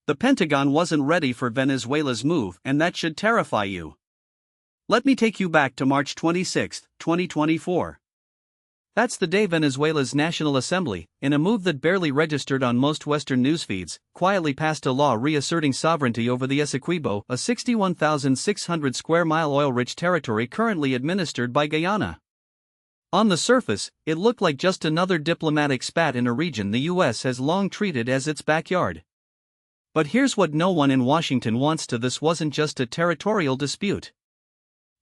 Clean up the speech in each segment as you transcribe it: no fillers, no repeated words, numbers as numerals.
The Pentagon wasn't ready for Venezuela's move, and that should terrify you. Let me take you back to March 26, 2024. That's the day Venezuela's National Assembly, in a move that barely registered on most Western newsfeeds, quietly passed a law reasserting sovereignty over the Essequibo, a 61,600 square mile oil-rich territory currently administered by Guyana. On the surface, it looked like just another diplomatic spat in a region the U.S. has long treated as its backyard. But here's what no one in Washington wants to: this wasn't just a territorial dispute.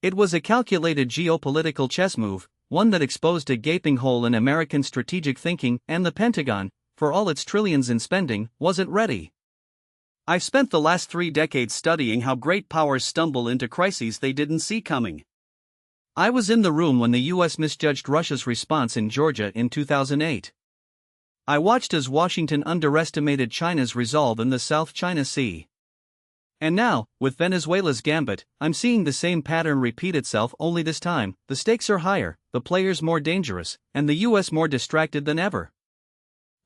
It was a calculated geopolitical chess move, one that exposed a gaping hole in American strategic thinking, and the Pentagon, for all its trillions in spending, wasn't ready. I've spent the last 3 decades studying how great powers stumble into crises they didn't see coming. I was in the room when the U.S. misjudged Russia's response in Georgia in 2008. I watched as Washington underestimated China's resolve in the South China Sea. And now, with Venezuela's gambit, I'm seeing the same pattern repeat itself, only this time, the stakes are higher, the players more dangerous, and the U.S. more distracted than ever.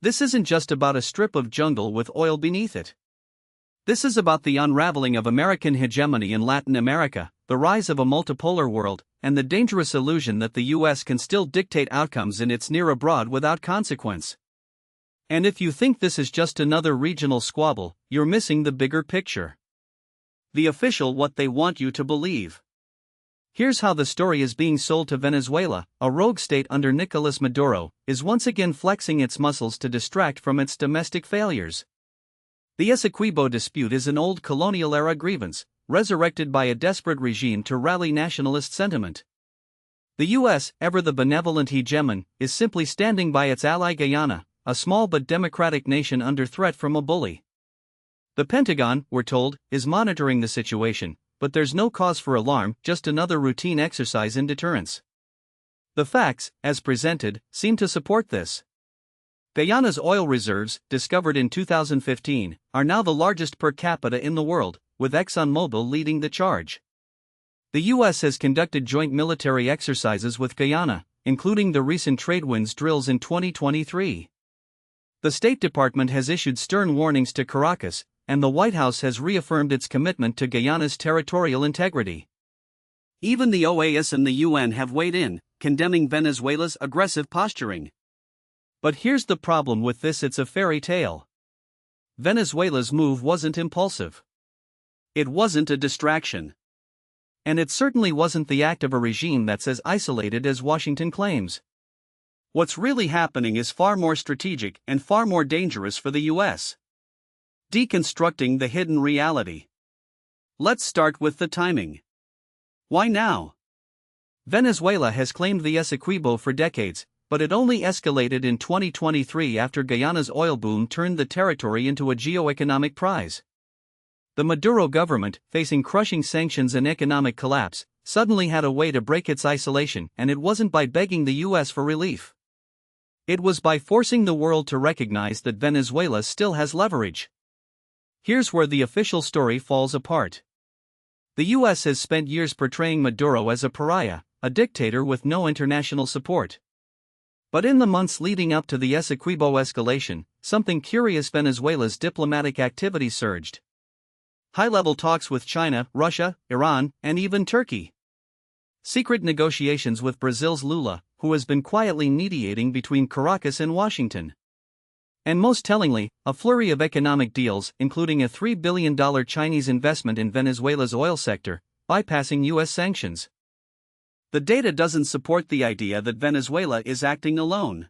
This isn't just about a strip of jungle with oil beneath it. This is about the unraveling of American hegemony in Latin America, the rise of a multipolar world, and the dangerous illusion that the U.S. can still dictate outcomes in its near abroad without consequence. And if you think this is just another regional squabble, you're missing the bigger picture. The official what they want you to believe. Here's how the story is being sold to Venezuela: a rogue state under Nicolas Maduro is once again flexing its muscles to distract from its domestic failures. The Essequibo dispute is an old colonial-era grievance, resurrected by a desperate regime to rally nationalist sentiment. The U.S., ever the benevolent hegemon, is simply standing by its ally Guyana, a small but democratic nation under threat from a bully. The Pentagon, we're told, is monitoring the situation, but there's no cause for alarm, just another routine exercise in deterrence. The facts, as presented, seem to support this. Guyana's oil reserves, discovered in 2015, are now the largest per capita in the world, with ExxonMobil leading the charge. The U.S. has conducted joint military exercises with Guyana, including the recent trade winds drills in 2023. The State Department has issued stern warnings to Caracas, and the White House has reaffirmed its commitment to Guyana's territorial integrity. Even the OAS and the UN have weighed in, condemning Venezuela's aggressive posturing. But here's the problem with this: it's a fairy tale. Venezuela's move wasn't impulsive. It wasn't a distraction. And it certainly wasn't the act of a regime that's as isolated as Washington claims. What's really happening is far more strategic and far more dangerous for the U.S. Deconstructing the hidden reality. Let's start with the timing. Why now? Venezuela has claimed the Essequibo for decades, but it only escalated in 2023 after Guyana's oil boom turned the territory into a geoeconomic prize. The Maduro government, facing crushing sanctions and economic collapse, suddenly had a way to break its isolation, and it wasn't by begging the U.S. for relief. It was by forcing the world to recognize that Venezuela still has leverage. Here's where the official story falls apart. The U.S. has spent years portraying Maduro as a pariah, a dictator with no international support. But in the months leading up to the Essequibo escalation, something curious: Venezuela's diplomatic activity surged. High-level talks with China, Russia, Iran, and even Turkey. Secret negotiations with Brazil's Lula, who has been quietly mediating between Caracas and Washington. And most tellingly, a flurry of economic deals, including a $3 billion Chinese investment in Venezuela's oil sector, bypassing U.S. sanctions. The data doesn't support the idea that Venezuela is acting alone.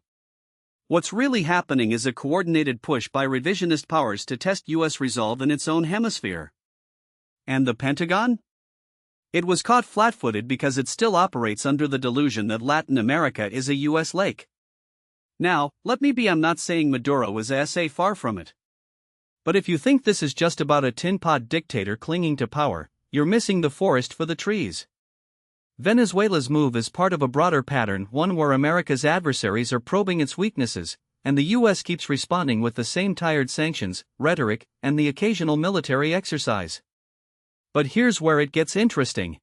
What's really happening is a coordinated push by revisionist powers to test U.S. resolve in its own hemisphere. And the Pentagon? It was caught flat-footed because it still operates under the delusion that Latin America is a U.S. lake. Now, let me be, I'm not saying Maduro is far from it. But if you think this is just about a tin-pot dictator clinging to power, you're missing the forest for the trees. Venezuela's move is part of a broader pattern, one where America's adversaries are probing its weaknesses, and the U.S. keeps responding with the same tired sanctions, rhetoric, and the occasional military exercise. But here's where it gets interesting.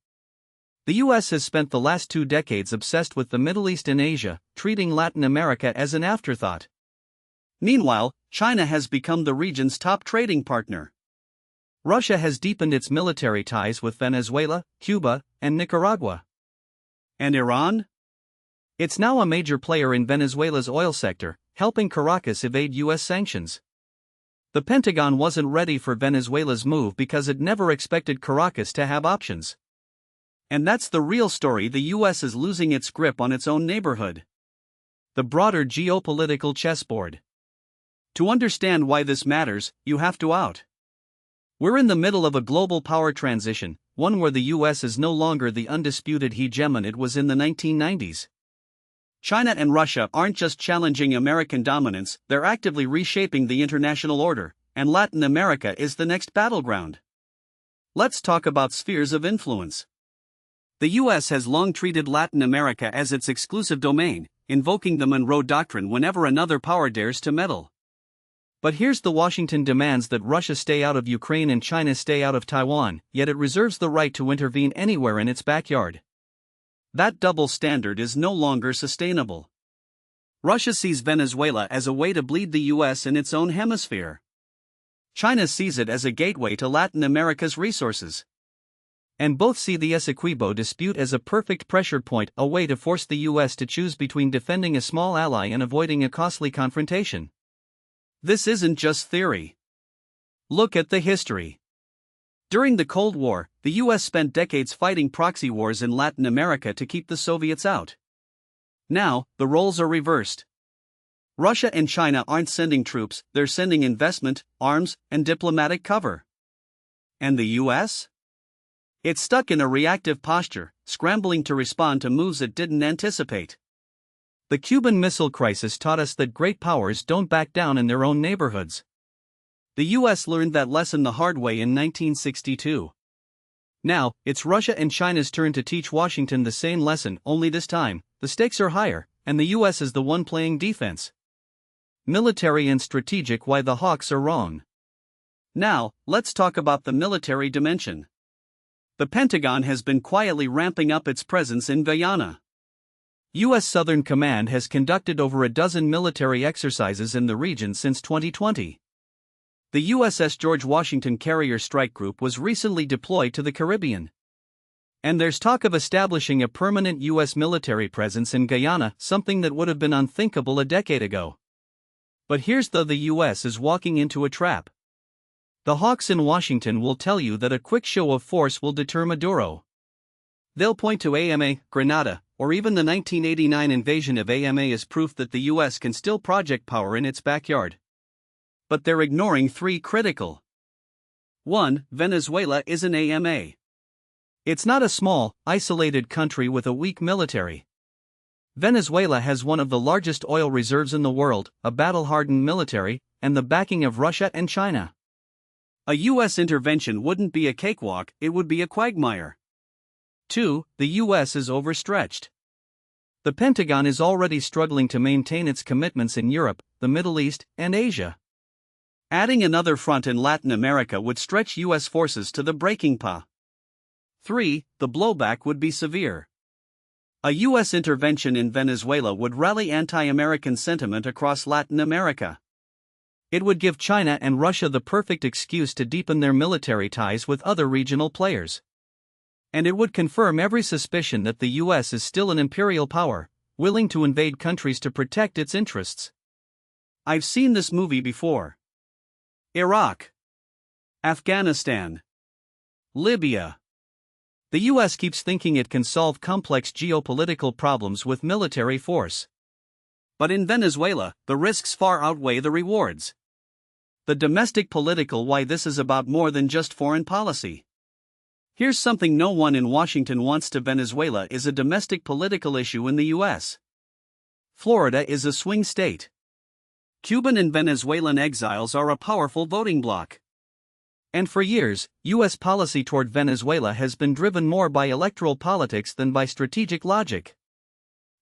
The U.S. has spent the last 2 decades obsessed with the Middle East and Asia, treating Latin America as an afterthought. Meanwhile, China has become the region's top trading partner. Russia has deepened its military ties with Venezuela, Cuba, and Nicaragua. And Iran? It's now a major player in Venezuela's oil sector, helping Caracas evade U.S. sanctions. The Pentagon wasn't ready for Venezuela's move because it never expected Caracas to have options. And that's the real story: the U.S. is losing its grip on its own neighborhood. The broader geopolitical chessboard. To understand why this matters, you have to out. We're in the middle of a global power transition, one where the U.S. is no longer the undisputed hegemon it was in the 1990s. China and Russia aren't just challenging American dominance, they're actively reshaping the international order, and Latin America is the next battleground. Let's talk about spheres of influence. The U.S. has long treated Latin America as its exclusive domain, invoking the Monroe Doctrine whenever another power dares to meddle. But here's the Washington demands that Russia stay out of Ukraine and China stay out of Taiwan, yet it reserves the right to intervene anywhere in its backyard. That double standard is no longer sustainable. Russia sees Venezuela as a way to bleed the U.S. in its own hemisphere. China sees it as a gateway to Latin America's resources. And both see the Essequibo dispute as a perfect pressure point, a way to force the U.S. to choose between defending a small ally and avoiding a costly confrontation. This isn't just theory. Look at the history. During the Cold War, the U.S. spent decades fighting proxy wars in Latin America to keep the Soviets out. Now, the roles are reversed. Russia and China aren't sending troops, they're sending investment, arms, and diplomatic cover. And the U.S.? It's stuck in a reactive posture, scrambling to respond to moves it didn't anticipate. The Cuban Missile Crisis taught us that great powers don't back down in their own neighborhoods. The U.S. learned that lesson the hard way in 1962. Now, it's Russia and China's turn to teach Washington the same lesson, only this time, the stakes are higher, and the U.S. is the one playing defense. Military and strategic: why the Hawks are wrong. Now, let's talk about the military dimension. The Pentagon has been quietly ramping up its presence in Guyana. U.S. Southern Command has conducted over a dozen military exercises in the region since 2020. The USS George Washington Carrier Strike Group was recently deployed to the Caribbean. And there's talk of establishing a permanent U.S. military presence in Guyana, something that would have been unthinkable a decade ago. But here's the U.S. is walking into a trap. The hawks in Washington will tell you that a quick show of force will deter Maduro. They'll point to AMA, Grenada, or even the 1989 invasion of AMA as proof that the U.S. can still project power in its backyard. But they're ignoring three critical. 1. Venezuela is an AMA. It's not a small, isolated country with a weak military. Venezuela has one of the largest oil reserves in the world, a battle-hardened military, and the backing of Russia and China. A U.S. intervention wouldn't be a cakewalk, it would be a quagmire. 2. The U.S. is overstretched. The Pentagon is already struggling to maintain its commitments in Europe, the Middle East, and Asia. Adding another front in Latin America would stretch U.S. forces to the breaking point. 3. The blowback would be severe. A U.S. intervention in Venezuela would rally anti-American sentiment across Latin America. It would give China and Russia the perfect excuse to deepen their military ties with other regional players. And it would confirm every suspicion that the U.S. is still an imperial power, willing to invade countries to protect its interests. I've seen this movie before. Iraq, Afghanistan, Libya. The U.S. keeps thinking it can solve complex geopolitical problems with military force. But in Venezuela, the risks far outweigh the rewards. The domestic political why this is about more than just foreign policy. Here's something no one in Washington wants to Venezuela is a domestic political issue in the U.S. Florida is a swing state. Cuban and Venezuelan exiles are a powerful voting bloc. And for years, U.S. policy toward Venezuela has been driven more by electoral politics than by strategic logic.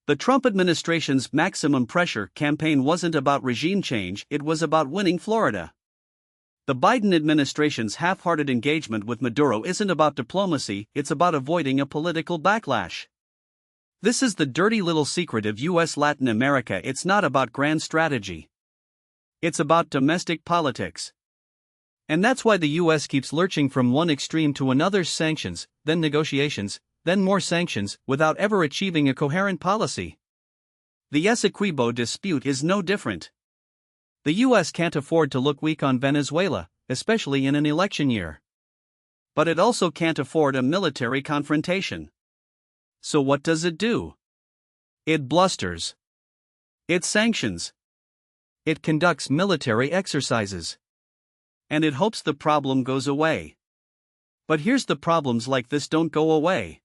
The Trump administration's maximum pressure campaign wasn't about regime change, it was about winning Florida. The Biden administration's half-hearted engagement with Maduro isn't about diplomacy, it's about avoiding a political backlash. This is the dirty little secret of U.S. Latin America: it's not about grand strategy. It's about domestic politics. And that's why the US keeps lurching from one extreme to another: sanctions, then negotiations, then more sanctions, without ever achieving a coherent policy. The Essequibo dispute is no different. The US can't afford to look weak on Venezuela, especially in an election year. But it also can't afford a military confrontation. So what does it do? It blusters. It sanctions. It conducts military exercises. And it hopes the problem goes away. But here's the: problems like this don't go away.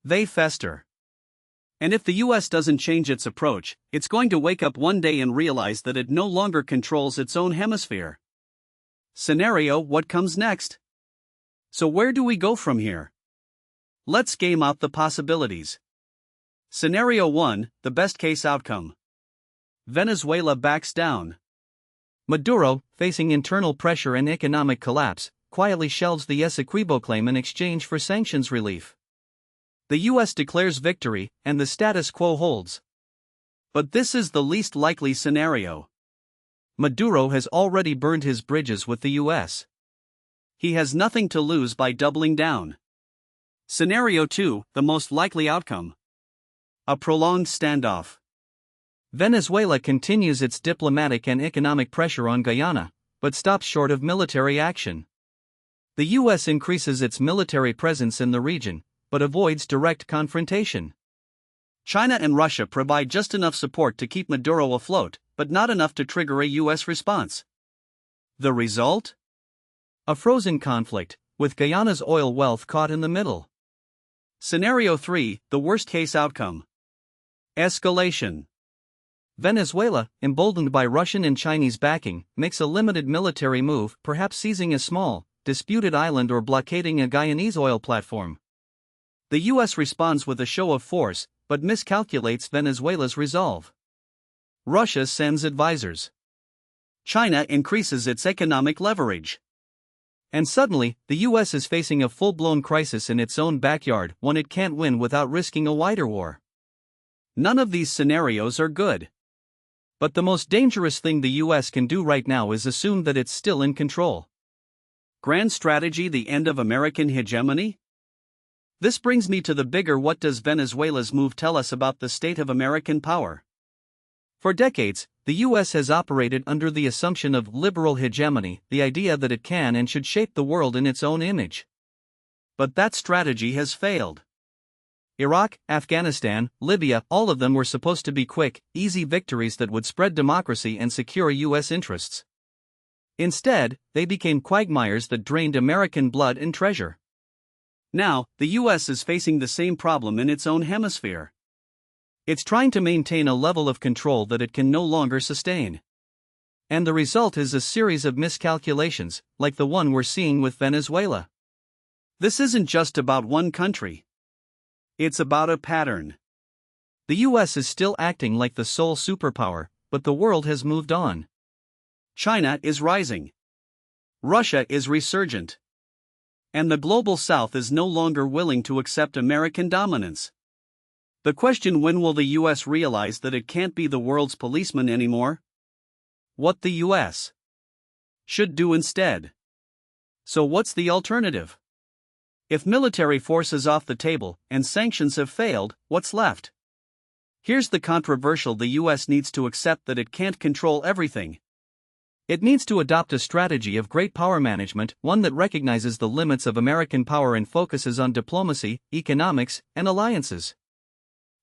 They fester. And if the US doesn't change its approach, it's going to wake up one day and realize that it no longer controls its own hemisphere. Scenario: what comes next? So where do we go from here? Let's game out the possibilities. Scenario 1, the best case outcome. Venezuela backs down. Maduro, facing internal pressure and economic collapse, quietly shelves the Essequibo claim in exchange for sanctions relief. The US declares victory, and the status quo holds. But this is the least likely scenario. Maduro has already burned his bridges with the US. He has nothing to lose by doubling down. Scenario 2, the most likely outcome. A prolonged standoff. Venezuela continues its diplomatic and economic pressure on Guyana, but stops short of military action. The US increases its military presence in the region, but avoids direct confrontation. China and Russia provide just enough support to keep Maduro afloat, but not enough to trigger a US response. The result? A frozen conflict, with Guyana's oil wealth caught in the middle. Scenario 3, the worst-case outcome. Escalation. Venezuela, emboldened by Russian and Chinese backing, makes a limited military move, perhaps seizing a small, disputed island or blockading a Guyanese oil platform. The US responds with a show of force, but miscalculates Venezuela's resolve. Russia sends advisors. China increases its economic leverage. And suddenly, the US is facing a full-blown crisis in its own backyard, one it can't win without risking a wider war. None of these scenarios are good. But the most dangerous thing the US can do right now is assume that it's still in control. Grand strategy: the end of American hegemony? This brings me to the bigger: what does Venezuela's move tell us about the state of American power? For decades, the US has operated under the assumption of liberal hegemony, the idea that it can and should shape the world in its own image. But that strategy has failed. Iraq, Afghanistan, Libya, all of them were supposed to be quick, easy victories that would spread democracy and secure US interests. Instead, they became quagmires that drained American blood and treasure. Now, the US is facing the same problem in its own hemisphere. It's trying to maintain a level of control that it can no longer sustain. And the result is a series of miscalculations, like the one we're seeing with Venezuela. This isn't just about one country. It's about a pattern. The US is still acting like the sole superpower, but the world has moved on. China is rising. Russia is resurgent. And the global South is no longer willing to accept American dominance. The question: when will the US realize that it can't be the world's policeman anymore? What the US should do instead. So what's the alternative? If military force is off the table and sanctions have failed, what's left? Here's the controversial: the US needs to accept that it can't control everything. It needs to adopt a strategy of great power management, one that recognizes the limits of American power and focuses on diplomacy, economics, and alliances.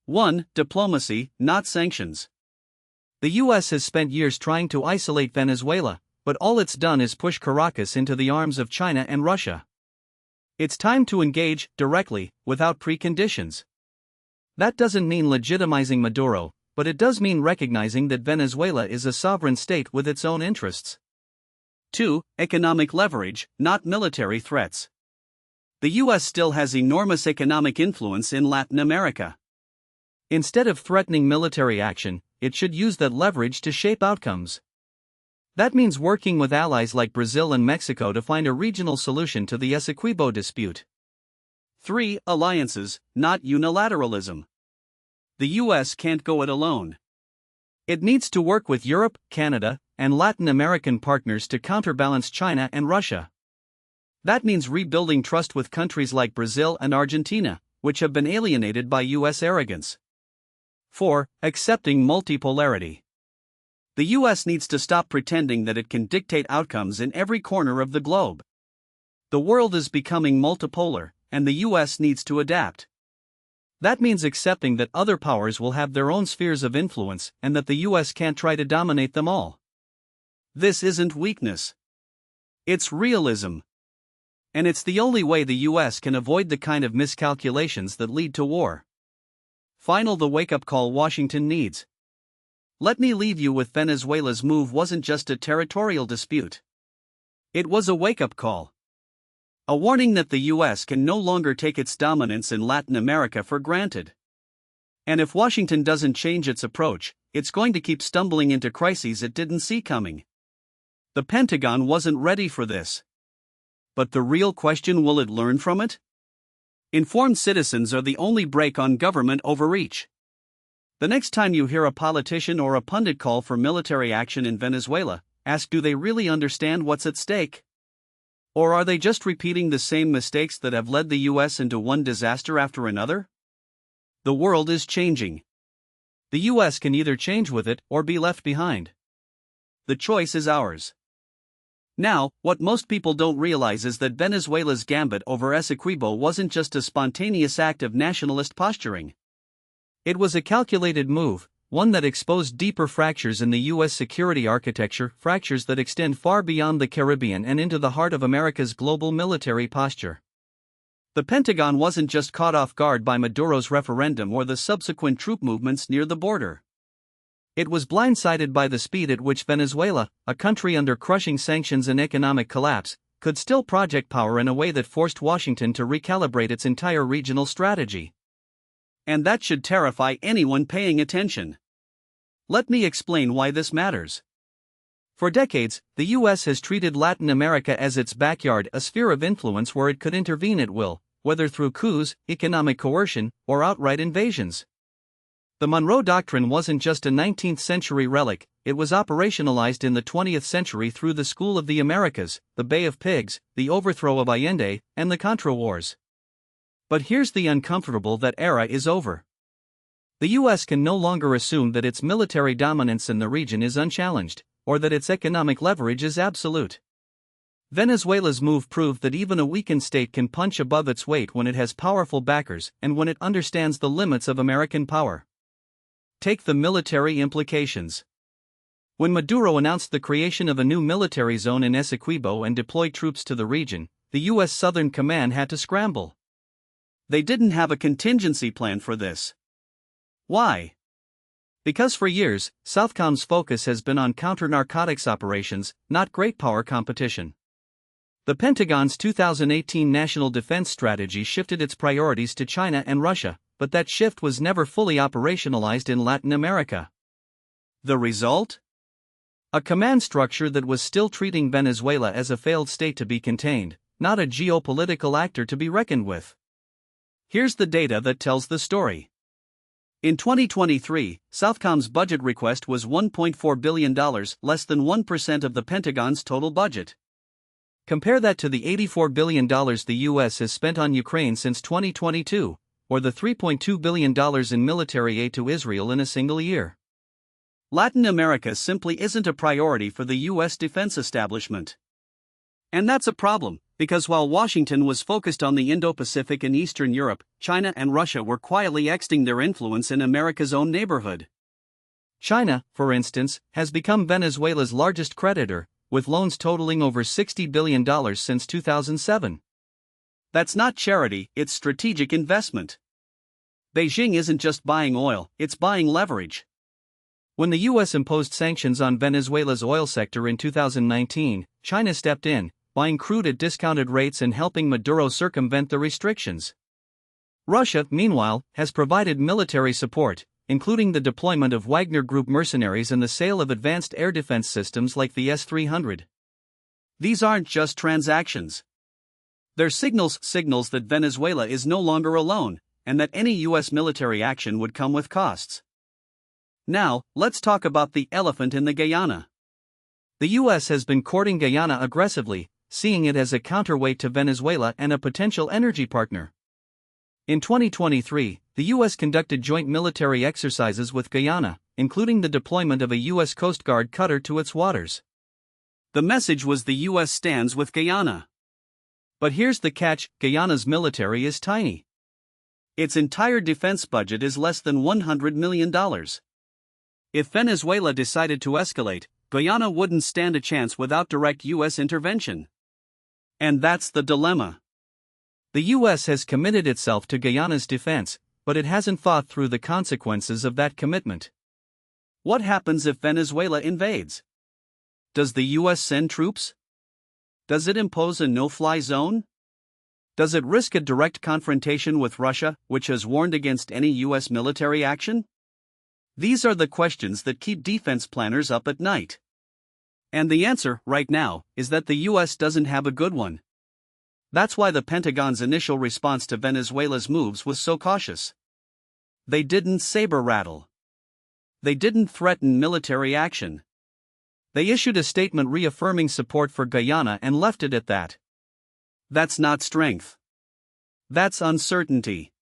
1. Diplomacy, not sanctions. The US has spent years trying to isolate Venezuela, but all it's done is push Caracas into the arms of China and Russia. It's time to engage, directly, without preconditions. That doesn't mean legitimizing Maduro, but it does mean recognizing that Venezuela is a sovereign state with its own interests. 2. Economic leverage, not military threats. The US still has enormous economic influence in Latin America. Instead of threatening military action, it should use that leverage to shape outcomes. That means working with allies like Brazil and Mexico to find a regional solution to the Essequibo dispute. 3. Alliances, not unilateralism. The US can't go it alone. It needs to work with Europe, Canada, and Latin American partners to counterbalance China and Russia. That means rebuilding trust with countries like Brazil and Argentina, which have been alienated by U.S. arrogance. 4. Accepting multipolarity. The U.S. needs to stop pretending that it can dictate outcomes in every corner of the globe. The world is becoming multipolar, and the U.S. needs to adapt. That means accepting that other powers will have their own spheres of influence and that the U.S. can't try to dominate them all. This isn't weakness. It's realism. And it's the only way the U.S. can avoid the kind of miscalculations that lead to war. Final, the wake-up call Washington needs. Let me leave you with Venezuela's move wasn't just a territorial dispute. It was a wake-up call. A warning that the U.S. can no longer take its dominance in Latin America for granted. And if Washington doesn't change its approach, it's going to keep stumbling into crises it didn't see coming. The Pentagon wasn't ready for this. But the real question, will it learn from it? Informed citizens are the only brake on government overreach. The next time you hear a politician or a pundit call for military action in Venezuela, ask, do they really understand what's at stake? Or are they just repeating the same mistakes that have led the U.S. into one disaster after another? The world is changing. The U.S. can either change with it or be left behind. The choice is ours. Now, what most people don't realize is that Venezuela's gambit over Essequibo wasn't just a spontaneous act of nationalist posturing. It was a calculated move, one that exposed deeper fractures in the U.S. security architecture, fractures that extend far beyond the Caribbean and into the heart of America's global military posture. The Pentagon wasn't just caught off guard by Maduro's referendum or the subsequent troop movements near the border. It was blindsided by the speed at which Venezuela, a country under crushing sanctions and economic collapse, could still project power in a way that forced Washington to recalibrate its entire regional strategy. And that should terrify anyone paying attention. Let me explain why this matters. For decades, the U.S. has treated Latin America as its backyard, a sphere of influence where it could intervene at will, whether through coups, economic coercion, or outright invasions. The Monroe Doctrine wasn't just a 19th-century relic, it was operationalized in the 20th century through the School of the Americas, the Bay of Pigs, the overthrow of Allende, and the Contra Wars. But here's the uncomfortable: that era is over. The U.S. can no longer assume that its military dominance in the region is unchallenged, or that its economic leverage is absolute. Venezuela's move proved that even a weakened state can punch above its weight when it has powerful backers and when it understands the limits of American power. Take the military implications. When Maduro announced the creation of a new military zone in Essequibo and deployed troops to the region, the U.S. Southern Command had to scramble. They didn't have a contingency plan for this. Why? Because for years, Southcom's focus has been on counter-narcotics operations, not great power competition. The Pentagon's 2018 National Defense Strategy shifted its priorities to China and Russia, but that shift was never fully operationalized in Latin America. The result? A command structure that was still treating Venezuela as a failed state to be contained, not a geopolitical actor to be reckoned with. Here's the data that tells the story. In 2023, Southcom's budget request was $1.4 billion, less than 1% of the Pentagon's total budget. Compare that to the $84 billion the U.S. has spent on Ukraine since 2022, or the $3.2 billion in military aid to Israel in a single year. Latin America simply isn't a priority for the U.S. defense establishment. And that's a problem, because while Washington was focused on the Indo-Pacific and Eastern Europe, China and Russia were quietly extending their influence in America's own neighborhood. China, for instance, has become Venezuela's largest creditor, with loans totaling over $60 billion since 2007. That's not charity, it's strategic investment. Beijing isn't just buying oil, it's buying leverage. When the U.S. imposed sanctions on Venezuela's oil sector in 2019, China stepped in, buying crude at discounted rates and helping Maduro circumvent the restrictions. Russia, meanwhile, has provided military support, including the deployment of Wagner Group mercenaries and the sale of advanced air defense systems like the S-300. These aren't just transactions. They're signals that Venezuela is no longer alone, and that any U.S. military action would come with costs. Now, let's talk about the elephant in the Guyana. The US has been courting Guyana aggressively, seeing it as a counterweight to Venezuela and a potential energy partner. In 2023, the US conducted joint military exercises with Guyana, including the deployment of a US Coast Guard cutter to its waters. The message was the US stands with Guyana. But here's the catch: Guyana's military is tiny. Its entire defense budget is less than $100 million. If Venezuela decided to escalate, Guyana wouldn't stand a chance without direct US intervention. And that's the dilemma. The US has committed itself to Guyana's defense, but it hasn't thought through the consequences of that commitment. What happens if Venezuela invades? Does the US send troops? Does it impose a no-fly zone? Does it risk a direct confrontation with Russia, which has warned against any US military action? These are the questions that keep defense planners up at night. And the answer, right now, is that the US doesn't have a good one. That's why the Pentagon's initial response to Venezuela's moves was so cautious. They didn't saber rattle. They didn't threaten military action. They issued a statement reaffirming support for Guyana and left it at that. That's not strength. That's uncertainty.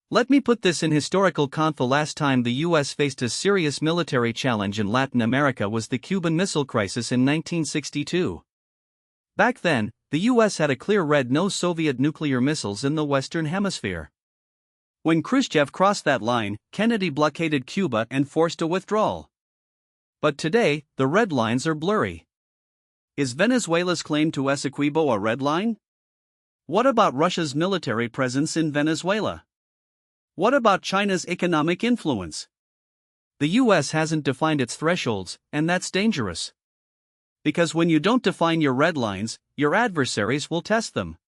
Let me put this in historical context. The last time the US faced a serious military challenge in Latin America was the Cuban Missile Crisis in 1962. Back then, the US had a clear red no Soviet nuclear missiles in the Western Hemisphere. When Khrushchev crossed that line, Kennedy blockaded Cuba and forced a withdrawal. But today, the red lines are blurry. Is Venezuela's claim to Essequibo a red line? What about Russia's military presence in Venezuela? What about China's economic influence? The US hasn't defined its thresholds, and that's dangerous. Because when you don't define your red lines, your adversaries will test them.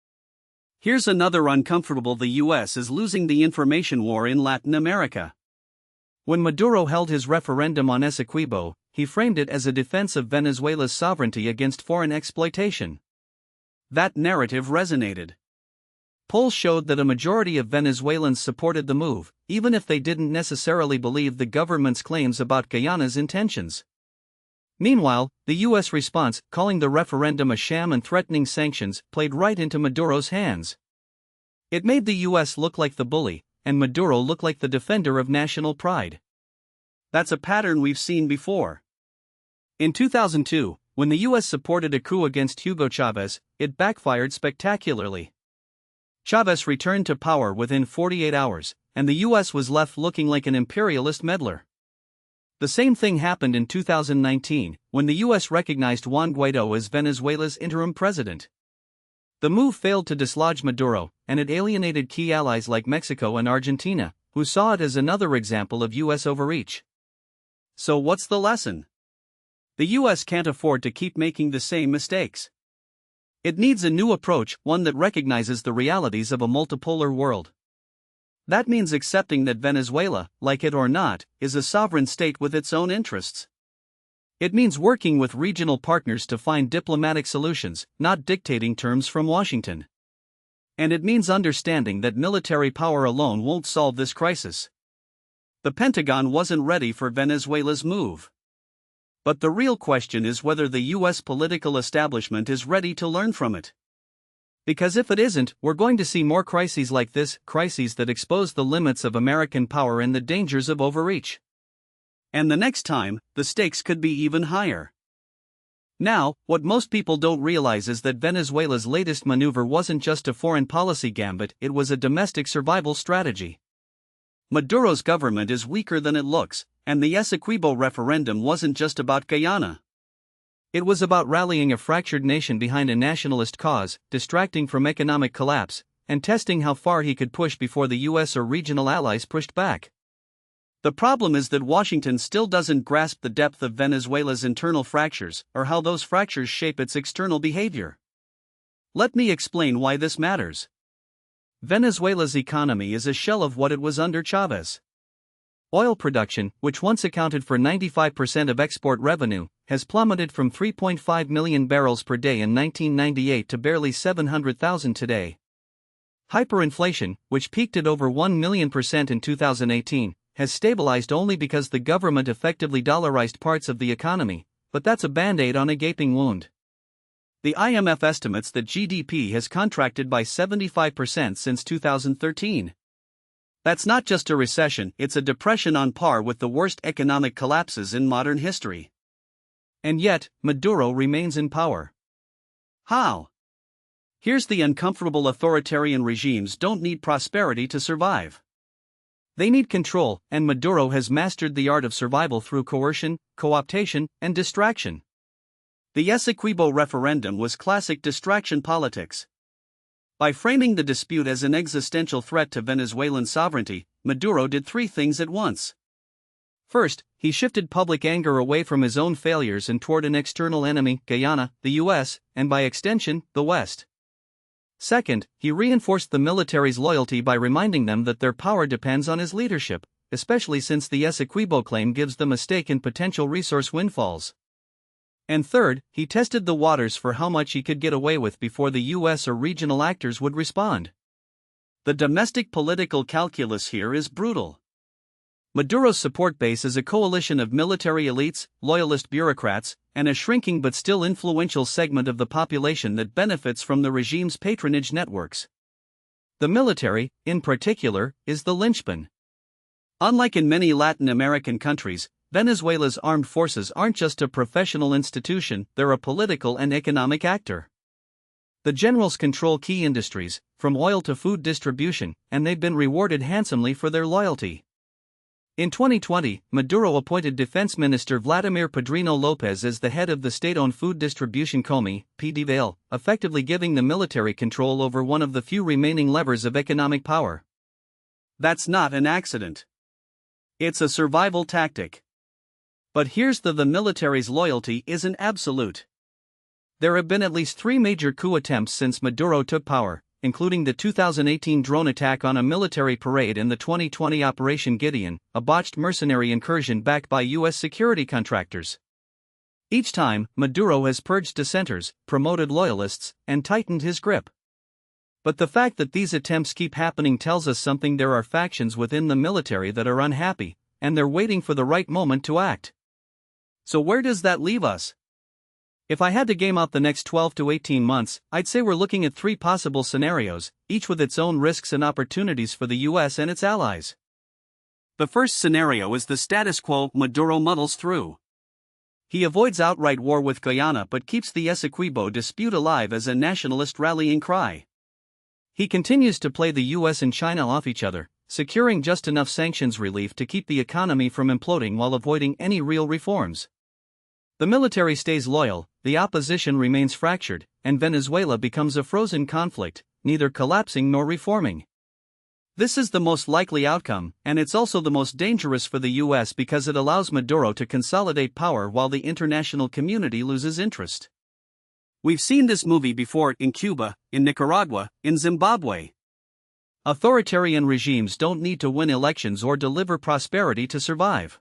Here's another uncomfortable: the US is losing the information war in Latin America. When Maduro held his referendum on Essequibo, he framed it as a defense of Venezuela's sovereignty against foreign exploitation. That narrative resonated. Polls showed that a majority of Venezuelans supported the move, even if they didn't necessarily believe the government's claims about Guyana's intentions. Meanwhile, the US response, calling the referendum a sham and threatening sanctions, played right into Maduro's hands. It made the US look like the bully, and Maduro look like the defender of national pride. That's a pattern we've seen before. In 2002, when the US supported a coup against Hugo Chavez, it backfired spectacularly. Chavez returned to power within 48 hours, and the US was left looking like an imperialist meddler. The same thing happened in 2019, when the US recognized Juan Guaidó as Venezuela's interim president. The move failed to dislodge Maduro, and it alienated key allies like Mexico and Argentina, who saw it as another example of US overreach. So what's the lesson? The US can't afford to keep making the same mistakes. It needs a new approach, one that recognizes the realities of a multipolar world. That means accepting that Venezuela, like it or not, is a sovereign state with its own interests. It means working with regional partners to find diplomatic solutions, not dictating terms from Washington. And it means understanding that military power alone won't solve this crisis. The Pentagon wasn't ready for Venezuela's move. But the real question is whether the US political establishment is ready to learn from it. Because if it isn't, we're going to see more crises like this, crises that expose the limits of American power and the dangers of overreach. And the next time, the stakes could be even higher. Now, what most people don't realize is that Venezuela's latest maneuver wasn't just a foreign policy gambit, it was a domestic survival strategy. Maduro's government is weaker than it looks, and the Essequibo referendum wasn't just about Guyana. It was about rallying a fractured nation behind a nationalist cause, distracting from economic collapse, and testing how far he could push before the US or regional allies pushed back. The problem is that Washington still doesn't grasp the depth of Venezuela's internal fractures, or how those fractures shape its external behavior. Let me explain why this matters. Venezuela's economy is a shell of what it was under Chavez. Oil production, which once accounted for 95% of export revenue, has plummeted from 3.5 million barrels per day in 1998 to barely 700,000 today. Hyperinflation, which peaked at over 1 million% in 2018, has stabilized only because the government effectively dollarized parts of the economy, but that's a band-aid on a gaping wound. The IMF estimates that GDP has contracted by 75% since 2013. That's not just a recession, it's a depression on par with the worst economic collapses in modern history. And yet, Maduro remains in power. How? Here's the uncomfortable: authoritarian regimes don't need prosperity to survive. They need control, and Maduro has mastered the art of survival through coercion, co-optation, and distraction. The Essequibo referendum was classic distraction politics. By framing the dispute as an existential threat to Venezuelan sovereignty, Maduro did three things at once. First, he shifted public anger away from his own failures and toward an external enemy, Guyana, the US, and by extension, the West. Second, he reinforced the military's loyalty by reminding them that their power depends on his leadership, especially since the Essequibo claim gives them a stake in potential resource windfalls. And third, he tested the waters for how much he could get away with before the US or regional actors would respond. The domestic political calculus here is brutal. Maduro's support base is a coalition of military elites, loyalist bureaucrats, and a shrinking but still influential segment of the population that benefits from the regime's patronage networks. The military, in particular, is the linchpin. Unlike in many Latin American countries, Venezuela's armed forces aren't just a professional institution, they're a political and economic actor. The generals control key industries, from oil to food distribution, and they've been rewarded handsomely for their loyalty. In 2020, Maduro appointed Defense Minister Vladimir Padrino Lopez as the head of the state-owned food distribution Comi, PDVL, effectively giving the military control over one of the few remaining levers of economic power. That's not an accident. It's a survival tactic. But here's the military's loyalty isn't absolute. There have been at least 3 major coup attempts since Maduro took power, including the 2018 drone attack on a military parade and the 2020 Operation Gideon, a botched mercenary incursion backed by U.S. security contractors. Each time, Maduro has purged dissenters, promoted loyalists, and tightened his grip. But the fact that these attempts keep happening tells us something: there are factions within the military that are unhappy, and they're waiting for the right moment to act. So where does that leave us? If I had to game out the next 12 to 18 months, I'd say we're looking at 3 possible scenarios, each with its own risks and opportunities for the US and its allies. The first scenario is the status quo: Maduro muddles through. He avoids outright war with Guyana but keeps the Essequibo dispute alive as a nationalist rallying cry. He continues to play the US and China off each other, securing just enough sanctions relief to keep the economy from imploding while avoiding any real reforms. The military stays loyal, the opposition remains fractured, and Venezuela becomes a frozen conflict, neither collapsing nor reforming. This is the most likely outcome, and it's also the most dangerous for the US because it allows Maduro to consolidate power while the international community loses interest. We've seen this movie before in Cuba, in Nicaragua, in Zimbabwe. Authoritarian regimes don't need to win elections or deliver prosperity to survive.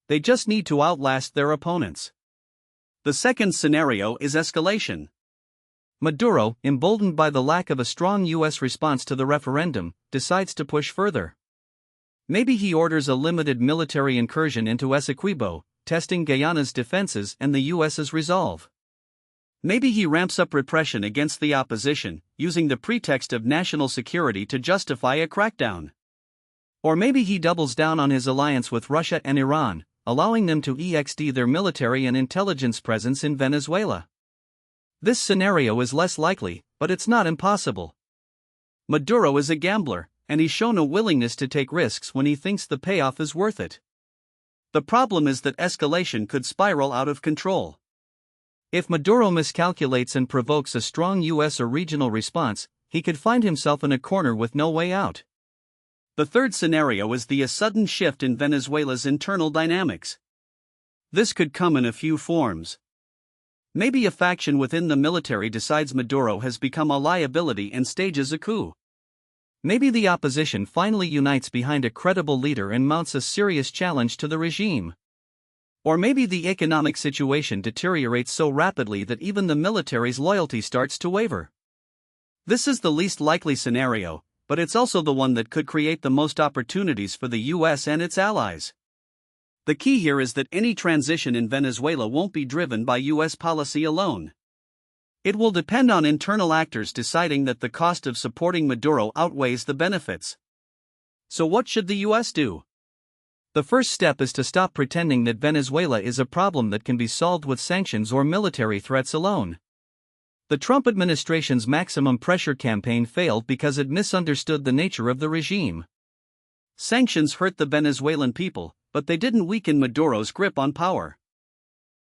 They just need to outlast their opponents. The second scenario is escalation. Maduro, emboldened by the lack of a strong US response to the referendum, decides to push further. Maybe he orders a limited military incursion into Essequibo, testing Guyana's defenses and the US's resolve. Maybe he ramps up repression against the opposition, using the pretext of national security to justify a crackdown. Or maybe he doubles down on his alliance with Russia and Iran, allowing them to extend their military and intelligence presence in Venezuela. This scenario is less likely, but it's not impossible. Maduro is a gambler, and he's shown a willingness to take risks when he thinks the payoff is worth it. The problem is that escalation could spiral out of control. If Maduro miscalculates and provokes a strong US or regional response, he could find himself in a corner with no way out. The third scenario is a sudden shift in Venezuela's internal dynamics. This could come in a few forms. Maybe a faction within the military decides Maduro has become a liability and stages a coup. Maybe the opposition finally unites behind a credible leader and mounts a serious challenge to the regime. Or maybe the economic situation deteriorates so rapidly that even the military's loyalty starts to waver. This is the least likely scenario, but it's also the one that could create the most opportunities for the US and its allies. The key here is that any transition in Venezuela won't be driven by US policy alone. It will depend on internal actors deciding that the cost of supporting Maduro outweighs the benefits. So what should the US do? The first step is to stop pretending that Venezuela is a problem that can be solved with sanctions or military threats alone. The Trump administration's maximum pressure campaign failed because it misunderstood the nature of the regime. Sanctions hurt the Venezuelan people, but they didn't weaken Maduro's grip on power.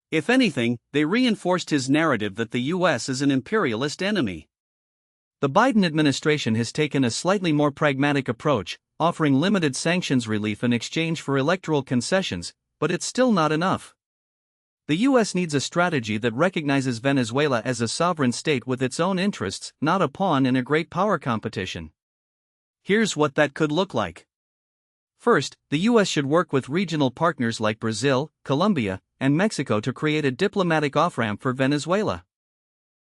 If anything, they reinforced his narrative that the US is an imperialist enemy. The Biden administration has taken a slightly more pragmatic approach, offering limited sanctions relief in exchange for electoral concessions, but it's still not enough. The US needs a strategy that recognizes Venezuela as a sovereign state with its own interests, not a pawn in a great power competition. Here's what that could look like. First, the US should work with regional partners like Brazil, Colombia, and Mexico to create a diplomatic off-ramp for Venezuela.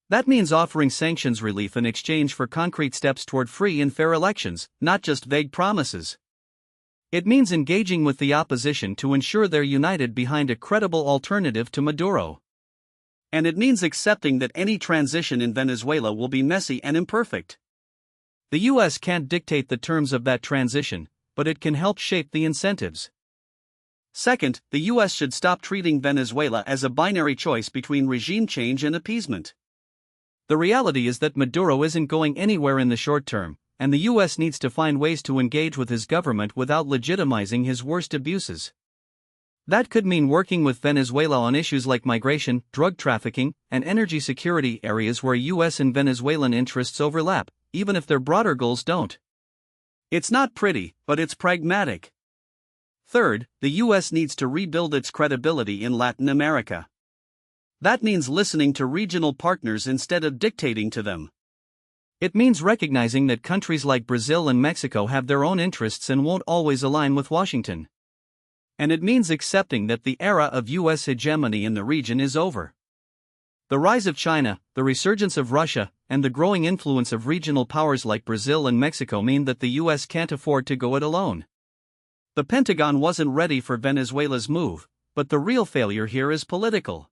That means offering sanctions relief in exchange for concrete steps toward free and fair elections, not just vague promises. It means engaging with the opposition to ensure they're united behind a credible alternative to Maduro. And it means accepting that any transition in Venezuela will be messy and imperfect. The US can't dictate the terms of that transition, but it can help shape the incentives. Second, the US should stop treating Venezuela as a binary choice between regime change and appeasement. The reality is that Maduro isn't going anywhere in the short term, and the US needs to find ways to engage with his government without legitimizing his worst abuses. That could mean working with Venezuela on issues like migration, drug trafficking, and energy security, areas where US and Venezuelan interests overlap, even if their broader goals don't. It's not pretty, but it's pragmatic. Third, the US needs to rebuild its credibility in Latin America. That means listening to regional partners instead of dictating to them. It means recognizing that countries like Brazil and Mexico have their own interests and won't always align with Washington. And it means accepting that the era of US hegemony in the region is over. The rise of China, the resurgence of Russia, and the growing influence of regional powers like Brazil and Mexico mean that the US can't afford to go it alone. The Pentagon wasn't ready for Venezuela's move, but the real failure here is political.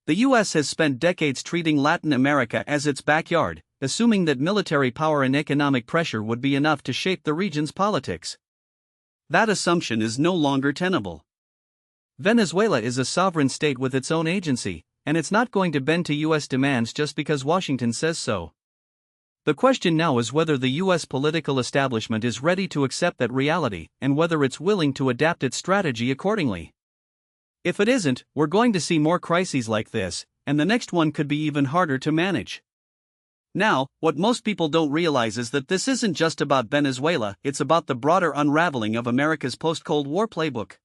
The US has spent decades treating Latin America as its backyard, assuming that military power and economic pressure would be enough to shape the region's politics. That assumption is no longer tenable. Venezuela is a sovereign state with its own agency, and it's not going to bend to US demands just because Washington says so. The question now is whether the US political establishment is ready to accept that reality, and whether it's willing to adapt its strategy accordingly. If it isn't, we're going to see more crises like this, and the next one could be even harder to manage. Now, what most people don't realize is that this isn't just about Venezuela, it's about the broader unraveling of America's post-Cold War playbook.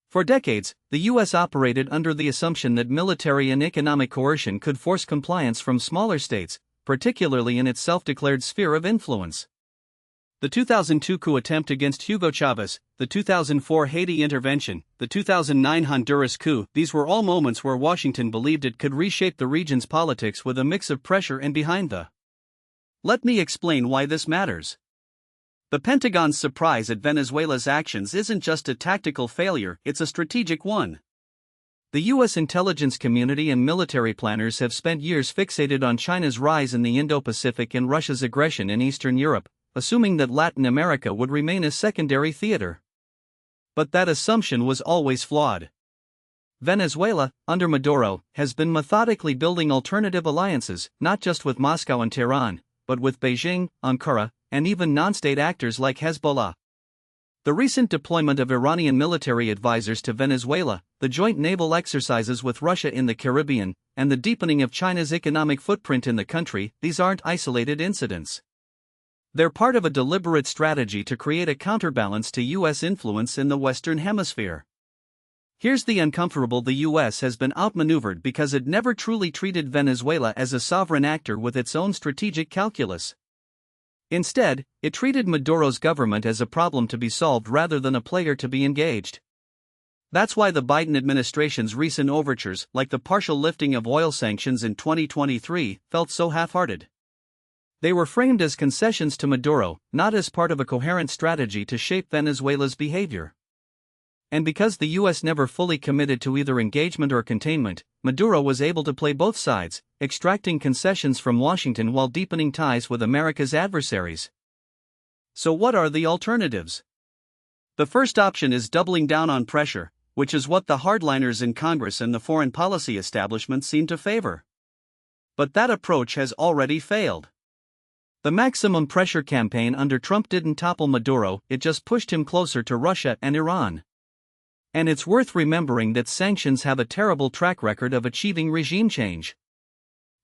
For decades, the US operated under the assumption that military and economic coercion could force compliance from smaller states, particularly in its self-declared sphere of influence. The 2002 coup attempt against Hugo Chavez, the 2004 Haiti intervention, the 2009 Honduras coup, these were all moments where Washington believed it could reshape the region's politics with a mix of pressure and behind the. Let me explain why this matters. The Pentagon's surprise at Venezuela's actions isn't just a tactical failure, it's a strategic one. The US intelligence community and military planners have spent years fixated on China's rise in the Indo-Pacific and Russia's aggression in Eastern Europe, assuming that Latin America would remain a secondary theater. But that assumption was always flawed. Venezuela, under Maduro, has been methodically building alternative alliances, not just with Moscow and Tehran, but with Beijing, Ankara, and even non-state actors like Hezbollah. The recent deployment of Iranian military advisors to Venezuela, the joint naval exercises with Russia in the Caribbean, and the deepening of China's economic footprint in the country, these aren't isolated incidents. They're part of a deliberate strategy to create a counterbalance to US influence in the Western Hemisphere. Here's the uncomfortable: the US has been outmaneuvered because it never truly treated Venezuela as a sovereign actor with its own strategic calculus. Instead, it treated Maduro's government as a problem to be solved rather than a player to be engaged. That's why the Biden administration's recent overtures, like the partial lifting of oil sanctions in 2023, felt so half-hearted. They were framed as concessions to Maduro, not as part of a coherent strategy to shape Venezuela's behavior. And because the US never fully committed to either engagement or containment, Maduro was able to play both sides, extracting concessions from Washington while deepening ties with America's adversaries. So what are the alternatives? The first option is doubling down on pressure, which is what the hardliners in Congress and the foreign policy establishment seem to favor. But that approach has already failed. The maximum pressure campaign under Trump didn't topple Maduro, it just pushed him closer to Russia and Iran. And it's worth remembering that sanctions have a terrible track record of achieving regime change.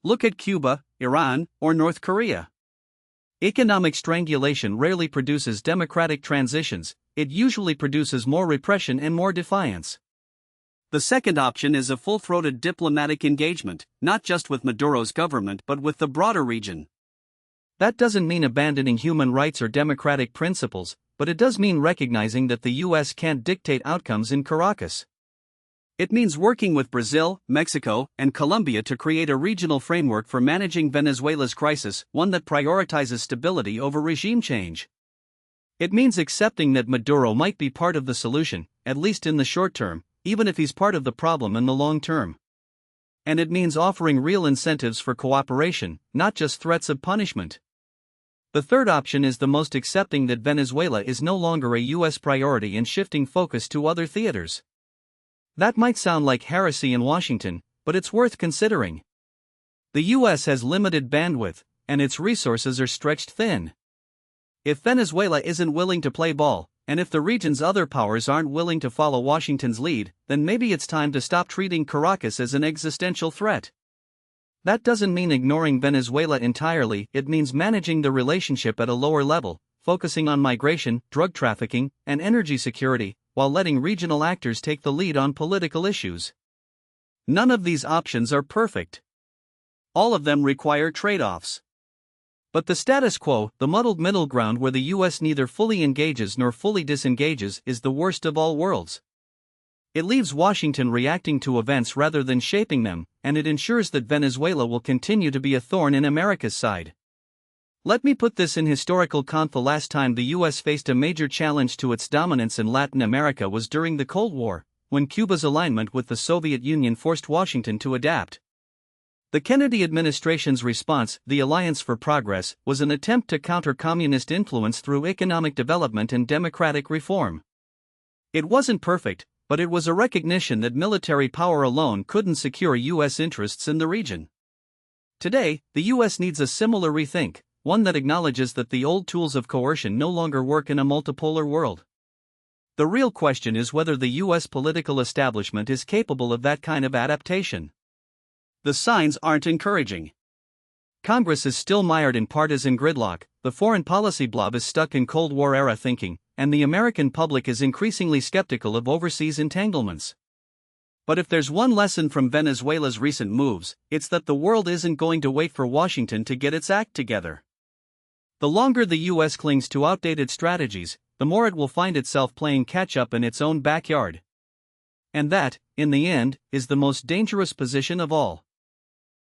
Look at Cuba, Iran, or North Korea. Economic strangulation rarely produces democratic transitions, it usually produces more repression and more defiance. The second option is a full-throated diplomatic engagement, not just with Maduro's government but with the broader region. That doesn't mean abandoning human rights or democratic principles, but it does mean recognizing that the US can't dictate outcomes in Caracas. It means working with Brazil, Mexico, and Colombia to create a regional framework for managing Venezuela's crisis, one that prioritizes stability over regime change. It means accepting that Maduro might be part of the solution, at least in the short term, even if he's part of the problem in the long term. And it means offering real incentives for cooperation, not just threats of punishment. The third option is the most accepting that Venezuela is no longer a US priority and shifting focus to other theaters. That might sound like heresy in Washington, but it's worth considering. The US has limited bandwidth, and its resources are stretched thin. If Venezuela isn't willing to play ball, and if the region's other powers aren't willing to follow Washington's lead, then maybe it's time to stop treating Caracas as an existential threat. That doesn't mean ignoring Venezuela entirely, it means managing the relationship at a lower level, focusing on migration, drug trafficking, and energy security, while letting regional actors take the lead on political issues. None of these options are perfect. All of them require trade-offs. But the status quo, the muddled middle ground where the US neither fully engages nor fully disengages, is the worst of all worlds. It leaves Washington reacting to events rather than shaping them, and it ensures that Venezuela will continue to be a thorn in America's side. Let me put this in historical context. The last time the US faced a major challenge to its dominance in Latin America was during the Cold War, when Cuba's alignment with the Soviet Union forced Washington to adapt. The Kennedy administration's response, the Alliance for Progress, was an attempt to counter communist influence through economic development and democratic reform. It wasn't perfect, but it was a recognition that military power alone couldn't secure US interests in the region. Today, the US needs a similar rethink, one that acknowledges that the old tools of coercion no longer work in a multipolar world. The real question is whether the US political establishment is capable of that kind of adaptation. The signs aren't encouraging. Congress is still mired in partisan gridlock, the foreign policy blob is stuck in Cold War-era thinking, and the American public is increasingly skeptical of overseas entanglements. But if there's one lesson from Venezuela's recent moves, it's that the world isn't going to wait for Washington to get its act together. The longer the US clings to outdated strategies, the more it will find itself playing catch-up in its own backyard. And that, in the end, is the most dangerous position of all.